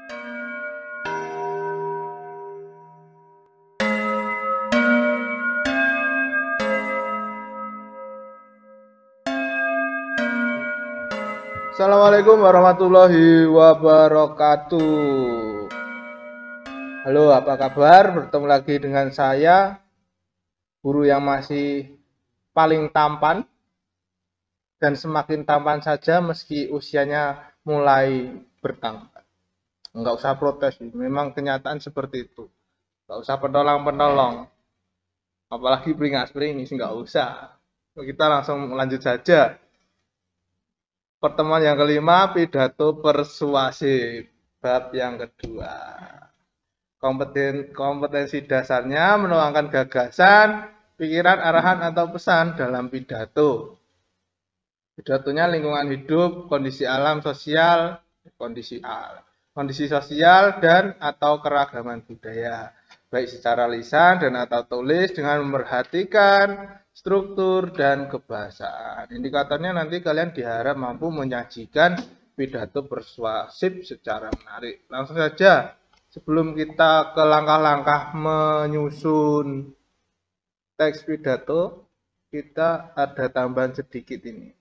Assalamualaikum warahmatullahi wabarakatuh. Halo, apa kabar? Bertemu lagi dengan saya, guru yang masih paling tampan dan semakin tampan saja meski usianya mulai bertambah. Enggak usah protes, memang kenyataan seperti itu. Enggak usah penolong-penolong, apalagi peringas-peringis, enggak usah. Kita langsung lanjut saja. Pertemuan yang kelima, pidato persuasif. Bab yang kedua. Kompetensi dasarnya menuangkan gagasan, pikiran, arahan, atau pesan dalam pidato. Pidatonya lingkungan hidup, kondisi alam sosial, kondisi sosial dan atau keragaman budaya, baik secara lisan dan atau tulis dengan memerhatikan struktur dan kebahasaan. Indikatornya nanti kalian diharap mampu menyajikan pidato persuasif secara menarik. Langsung saja, sebelum kita ke langkah-langkah menyusun teks pidato, kita ada tambahan sedikit ini.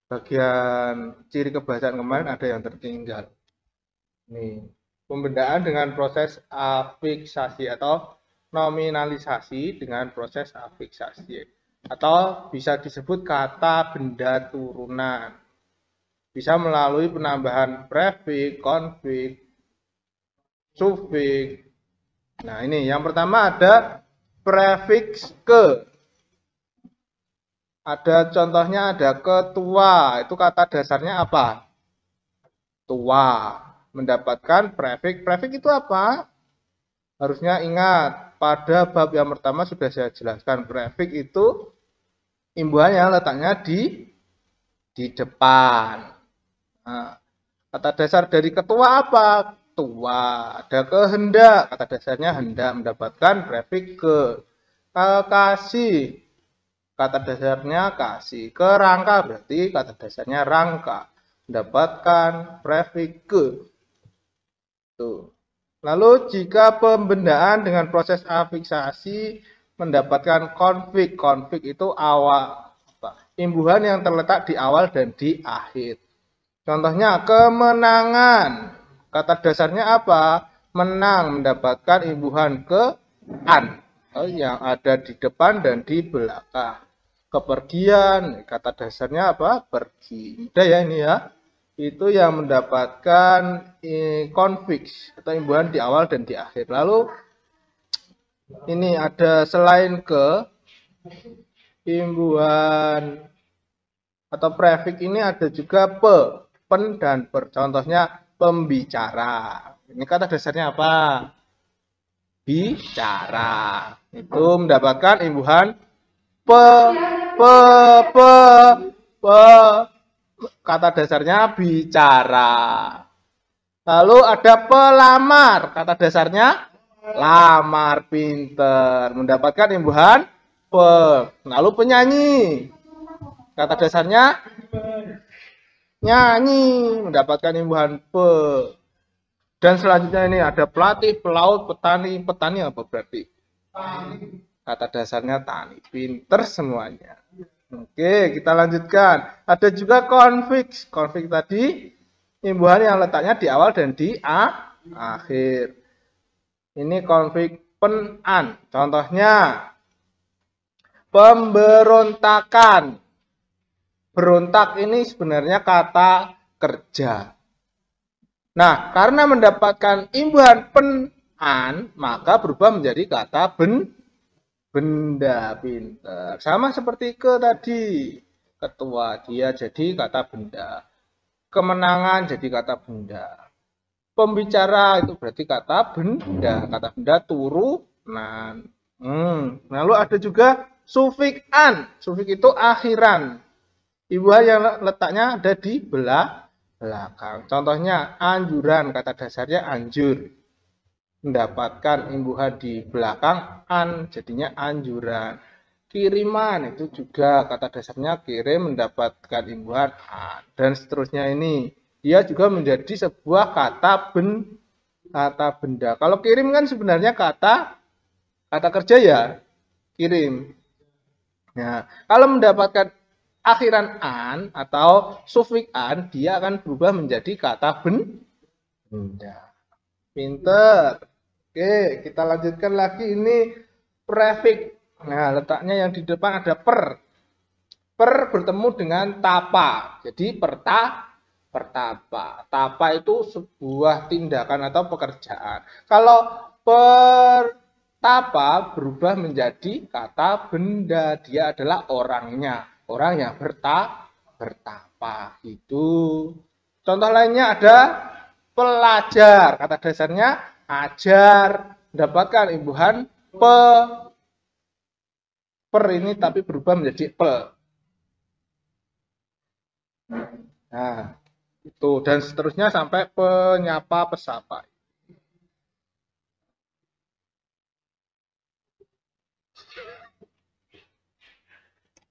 Bagian ciri kebahasaan kemarin ada yang tertinggal. Nih, pembedaan dengan proses afiksasi atau nominalisasi dengan proses afiksasi, atau bisa disebut kata benda turunan. Bisa melalui penambahan prefiks, konfiks, sufiks. Nah, ini yang pertama ada prefiks ke. Ada contohnya, ada ketua. Itu kata dasarnya apa? Tua. Mendapatkan prefiks. Prefiks itu apa? Harusnya ingat, pada bab yang pertama sudah saya jelaskan, prefiks itu imbuhannya letaknya di depan. Nah, kata dasar dari ketua apa? Tua. Ada kehendak, kata dasarnya hendak, mendapatkan prefiks ke. Kasih, kata dasarnya kasih. Kerangka berarti kata dasarnya rangka, mendapatkan prefiks ke. Tuh. Lalu jika pembendaan dengan proses afiksasi mendapatkan konflik. Konflik itu awal, imbuhan yang terletak di awal dan di akhir. Contohnya kemenangan. Kata dasarnya apa? Menang, mendapatkan imbuhan ke an yang ada di depan dan di belakang. Kepergian, kata dasarnya apa? Pergi. Udah ya ini ya. Itu yang mendapatkan konfiks atau imbuhan di awal dan di akhir. Lalu ini ada selain ke imbuhan atau prefiks ini ada juga pen dan per. Contohnya pembicara. Ini kata dasarnya apa? Bicara. Itu mendapatkan imbuhan pe. Kata dasarnya bicara. Lalu ada pelamar. Kata dasarnya lamar, pinter. Mendapatkan imbuhan pe. Lalu penyanyi. Kata dasarnya nyanyi. Mendapatkan imbuhan pe. Dan selanjutnya ini ada pelatih, pelaut, petani. Petani apa berarti? Kata dasarnya tani. Pinter semuanya. Oke, kita lanjutkan. Ada juga konfiks. Konfiks tadi imbuhan yang letaknya di awal dan di akhir. Ini konfiks penan. Contohnya pemberontakan. Berontak ini sebenarnya kata kerja. Nah, karena mendapatkan imbuhan penan, maka berubah menjadi kata benda, pinter. Sama seperti ke tadi, ketua, dia jadi kata benda. Kemenangan jadi kata benda. Pembicara itu berarti kata benda. Kata benda turunan. Lalu ada juga sufiks an. Sufiks itu akhiran. Imbuhan yang letaknya ada di belakang. Contohnya anjuran, kata dasarnya anjur. Mendapatkan imbuhan di belakang an, jadinya anjuran. Kiriman itu juga kata dasarnya kirim, mendapatkan imbuhan an, dan seterusnya ini. dia juga menjadi sebuah kata benda. Kalau kirim kan sebenarnya kata kerja ya, kirim. Nah, kalau mendapatkan akhiran an atau sufiks an, dia akan berubah menjadi kata benda. Pinter. Oke, kita lanjutkan lagi. Ini prefix. Nah, letaknya yang di depan ada per. Per bertemu dengan tapa. Jadi pertapa. Tapa itu sebuah tindakan atau pekerjaan. Kalau pertapa berubah menjadi kata benda. Dia adalah orangnya. Orang yang bertapa. Itu. Contoh lainnya ada pelajar. Kata dasarnya ajar. Mendapatkan imbuhan per ini tapi berubah menjadi pel. Nah, itu dan seterusnya sampai penyapa pesapa.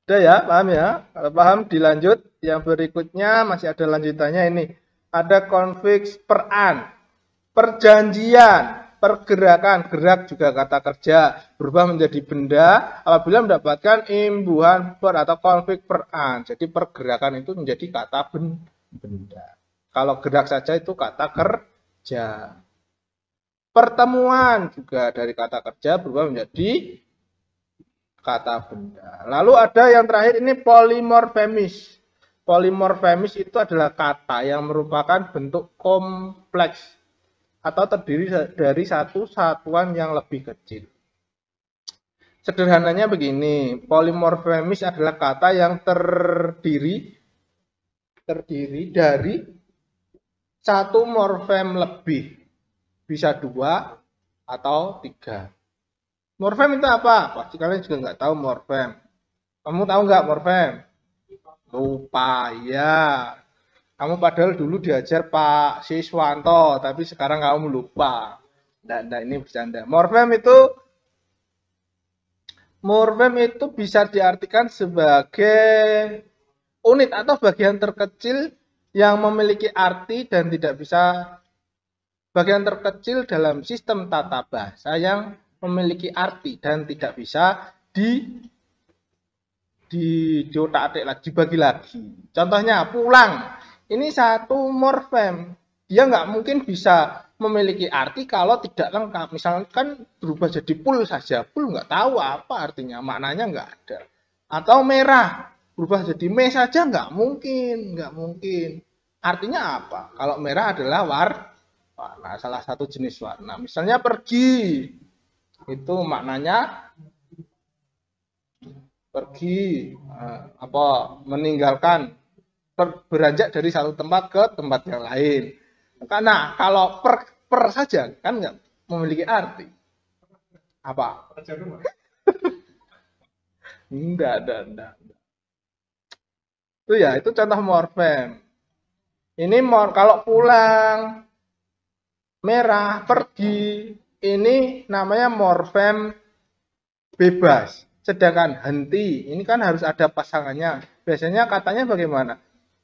Udah ya, paham ya? Kalau paham dilanjut. Yang berikutnya masih ada lanjutannya ini. Ada konfiks peran, perjanjian, pergerakan, gerak juga kata kerja, berubah menjadi benda apabila mendapatkan imbuhan per atau konflik peran. Jadi pergerakan itu menjadi kata benda. Kalau gerak saja itu kata kerja. Pertemuan juga dari kata kerja berubah menjadi kata benda. Lalu ada yang terakhir ini polimorfemis. Polimorfemis itu adalah kata yang merupakan bentuk kompleks atau terdiri dari satu satuan yang lebih kecil. Sederhananya begini, polimorfemis adalah kata yang terdiri dari satu morfem lebih, bisa 2 atau 3. Morfem itu apa? Pasti kalian juga nggak tahu morfem. Kamu tahu nggak morfem? Lupa ya. Kamu padahal dulu diajar Pak Siswanto, tapi sekarang kamu lupa. Nah, ini bercanda. Morfem itu bisa diartikan sebagai unit atau bagian terkecil yang memiliki arti dan tidak bisa bagian terkecil dalam sistem tata bahasa yang memiliki arti dan tidak bisa diotak-atik lagi, dibagi lagi. Contohnya pulang. Ini satu morfem. Dia nggak mungkin bisa memiliki arti kalau tidak lengkap. Misalkan berubah jadi pul saja. Pul nggak tahu apa artinya. Maknanya nggak ada. Atau merah. Berubah jadi me saja nggak mungkin. Nggak mungkin. Artinya apa? Kalau merah adalah warna. Salah satu jenis warna. Misalnya pergi. Itu maknanya pergi. Meninggalkan. Beranjak dari satu tempat ke tempat yang lain. Karena kalau per saja kan nggak memiliki arti. Apa? Enggak. Itu ya, itu contoh morfem. Ini kalau pulang, merah, pergi, ini namanya morfem bebas. Sedangkan henti, ini kan harus ada pasangannya. Biasanya katanya bagaimana?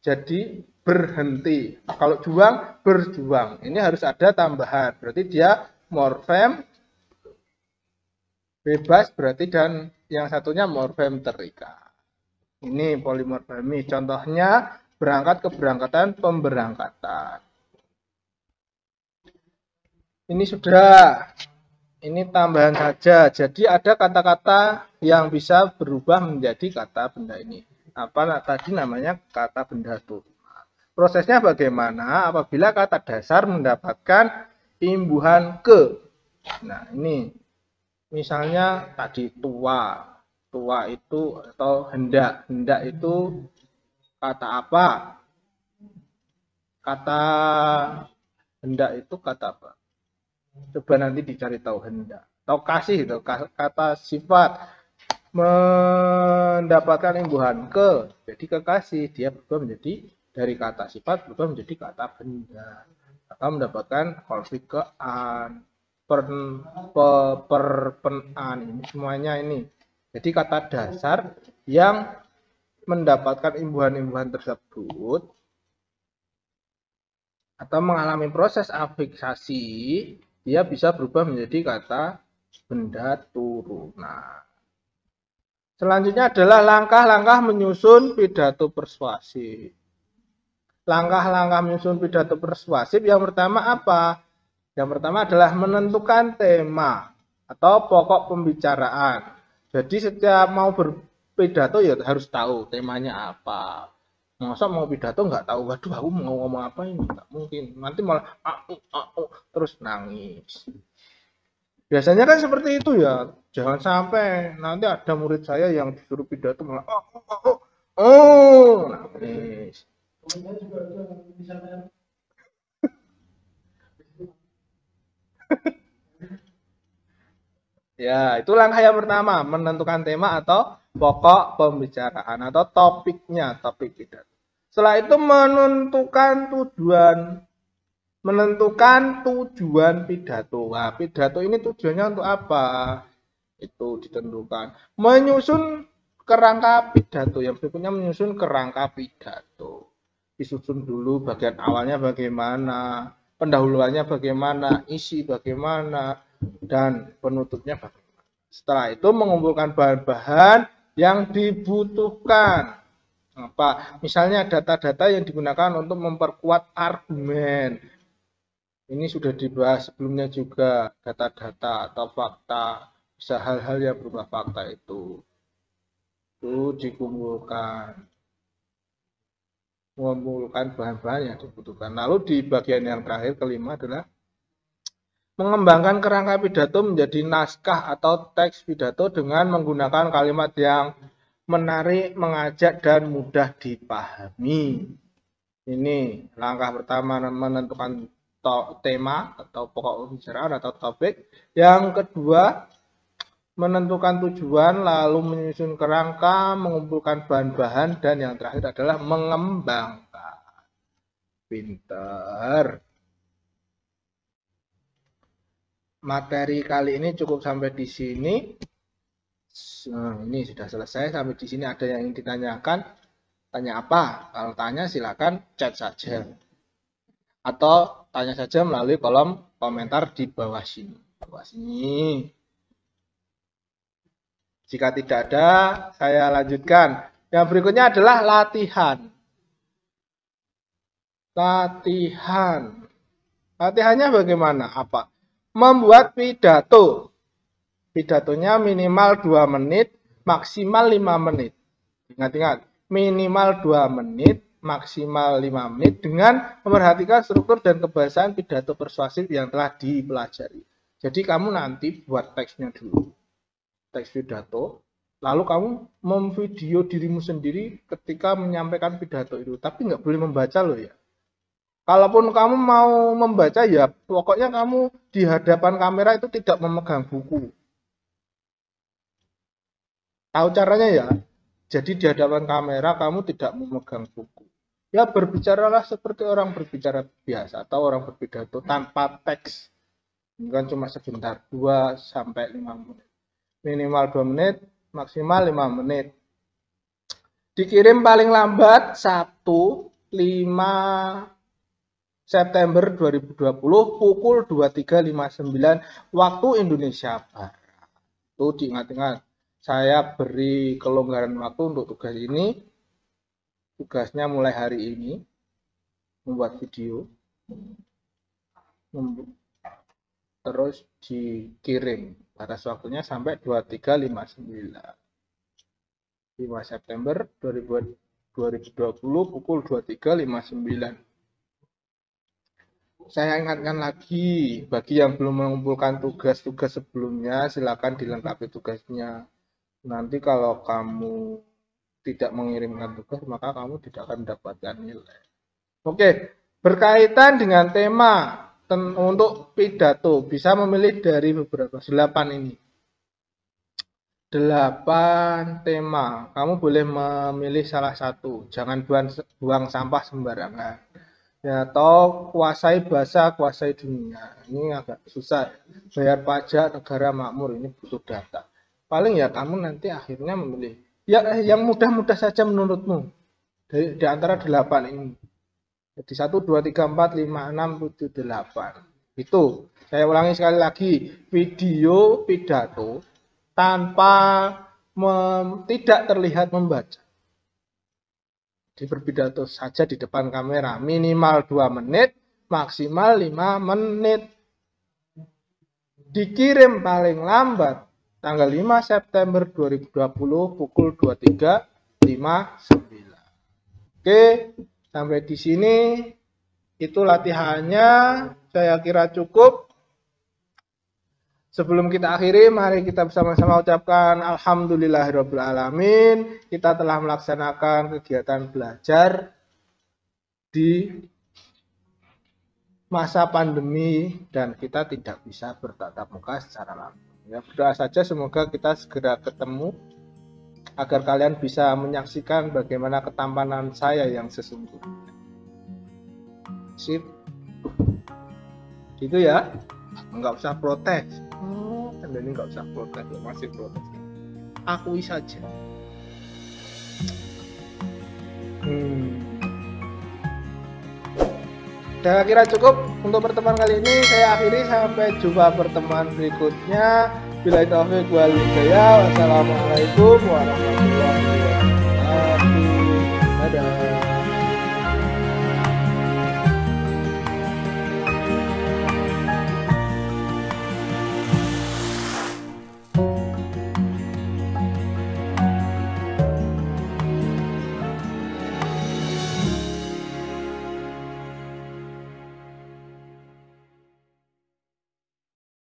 Jadi berhenti. Kalau juang, berjuang. Ini harus ada tambahan. Berarti dia morfem bebas berarti dan yang satunya morfem terikat. Ini polimorfemi. Contohnya berangkat keberangkatan pemberangkatan. Ini sudah. Ini tambahan saja. Jadi ada kata-kata yang bisa berubah menjadi kata benda ini. Apa tadi namanya kata benda tuh. Prosesnya bagaimana apabila kata dasar mendapatkan imbuhan ke. Nah, ini misalnya tadi tua. Tua itu atau hendak. Hendak itu kata apa? Kata hendak itu kata apa? Coba nanti dicari tahu hendak. Atau kasih itu kata sifat mendapatkan imbuhan ke. Jadi kekasih dia berubah menjadi dari kata sifat berubah menjadi kata benda. Atau mendapatkan konflik ke an, penan, ini semuanya ini. Jadi kata dasar yang mendapatkan imbuhan-imbuhan tersebut atau mengalami proses afiksasi, dia bisa berubah menjadi kata benda turunan. Selanjutnya adalah langkah-langkah menyusun pidato persuasif. Langkah-langkah menyusun pidato persuasif yang pertama apa? Yang pertama adalah menentukan tema atau pokok pembicaraan. Jadi setiap mau berpidato ya harus tahu temanya apa. Masa mau pidato nggak tahu, waduh aku mau ngomong apa ini, nggak mungkin. Nanti malah terus nangis. Biasanya kan seperti itu ya. Jangan sampai nanti ada murid saya yang disuruh pidato malah nangis. Ya, itu langkah yang pertama, menentukan tema atau pokok pembicaraan atau topiknya, topik pidato. Setelah itu menentukan tujuan pidato. Nah, pidato ini tujuannya untuk apa? Itu ditentukan. Menyusun kerangka pidato, yang berikutnya menyusun kerangka pidato. Disusun dulu bagian awalnya bagaimana, pendahuluannya bagaimana, isi bagaimana, dan penutupnya bagaimana. Setelah itu mengumpulkan bahan-bahan yang dibutuhkan. Apa? Misalnya data-data yang digunakan untuk memperkuat argumen. Ini sudah dibahas sebelumnya juga, data-data atau fakta, bisa hal-hal yang berupa fakta itu dikumpulkan, mengumpulkan bahan-bahan yang dibutuhkan. Lalu di bagian yang terakhir kelima adalah mengembangkan kerangka pidato menjadi naskah atau teks pidato dengan menggunakan kalimat yang menarik, mengajak, dan mudah dipahami. Ini langkah pertama, menentukan tema atau pokok pembicaraan atau topik. Yang kedua, menentukan tujuan, lalu menyusun kerangka, mengumpulkan bahan-bahan, dan yang terakhir adalah mengembangkan. Pinter. Materi kali ini cukup sampai di sini. Nah, ini sudah selesai. Sampai di sini ada yang ingin ditanyakan? Tanya apa? Kalau tanya silakan chat saja. Atau tanya saja melalui kolom komentar di bawah sini. Jika tidak ada, saya lanjutkan. Yang berikutnya adalah latihan. Latihannya bagaimana? Apa? Membuat pidato. Pidatonya minimal 2 menit, maksimal 5 menit. Ingat-ingat, minimal 2 menit, maksimal 5 menit dengan memerhatikan struktur dan kebahasaan pidato persuasif yang telah dipelajari. Jadi kamu nanti buat teksnya dulu. Teks pidato, lalu kamu memvideo dirimu sendiri ketika menyampaikan pidato itu. Tapi nggak boleh membaca loh ya. Kalaupun kamu mau membaca ya pokoknya kamu di hadapan kamera itu tidak memegang buku. Tahu caranya ya? Jadi di hadapan kamera kamu tidak memegang buku. Ya berbicaralah seperti orang berbicara biasa atau orang berpidato tanpa teks. Ini kan cuma sebentar, 2 sampai 5 menit. Minimal 2 menit, maksimal 5 menit. Dikirim paling lambat Sabtu 5 September 2020 pukul 23.59 waktu Indonesia Barat. Itu diingat-ingat. Saya beri kelonggaran waktu untuk tugas ini. Tugasnya mulai hari ini membuat video. Terus dikirim. Batas waktunya sampai 23.59. 5 September 2020 pukul 23.59. Saya ingatkan lagi, bagi yang belum mengumpulkan tugas-tugas sebelumnya, silakan dilengkapi tugasnya. Nanti kalau kamu tidak mengirimkan tugas, maka kamu tidak akan mendapatkan nilai. Oke, berkaitan dengan tema untuk pidato, bisa memilih dari beberapa, 8 ini. 8 tema, kamu boleh memilih salah satu, jangan buang sampah sembarangan. Ya, atau kuasai bahasa, kuasai dunia. Ini agak susah. Bayar pajak, negara makmur, ini butuh data. Paling ya kamu nanti akhirnya memilih. Ya, yang mudah-mudah saja menurutmu. Di antara 8 ini. Jadi 1, 2, 3, 4, 5, 6, 7, 8. Itu. Saya ulangi sekali lagi. Video pidato tanpa tidak terlihat membaca. Di berpidato saja di depan kamera. Minimal 2 menit, maksimal 5 menit. Dikirim paling lambat tanggal 5 September 2020 pukul 23.59. Oke, sampai di sini itu latihannya. Saya kira cukup. Sebelum kita akhiri, mari kita bersama-sama ucapkan alhamdulillahirobbilalamin. Kita telah melaksanakan kegiatan belajar di masa pandemi dan kita tidak bisa bertatap muka secara langsung. Ya, berdoa saja semoga kita segera ketemu agar kalian bisa menyaksikan bagaimana ketampanan saya yang sesungguhnya. Sip. Gitu ya. Nggak usah protes. Anda ini nggak usah protes, masih protes. Akui saja. Saya kira cukup untuk pertemuan kali ini. Saya akhiri, sampai jumpa pertemuan berikutnya. Billahi taufiq wal hidayah. Wassalamualaikum warahmatullahi wabarakatuh. Dadah.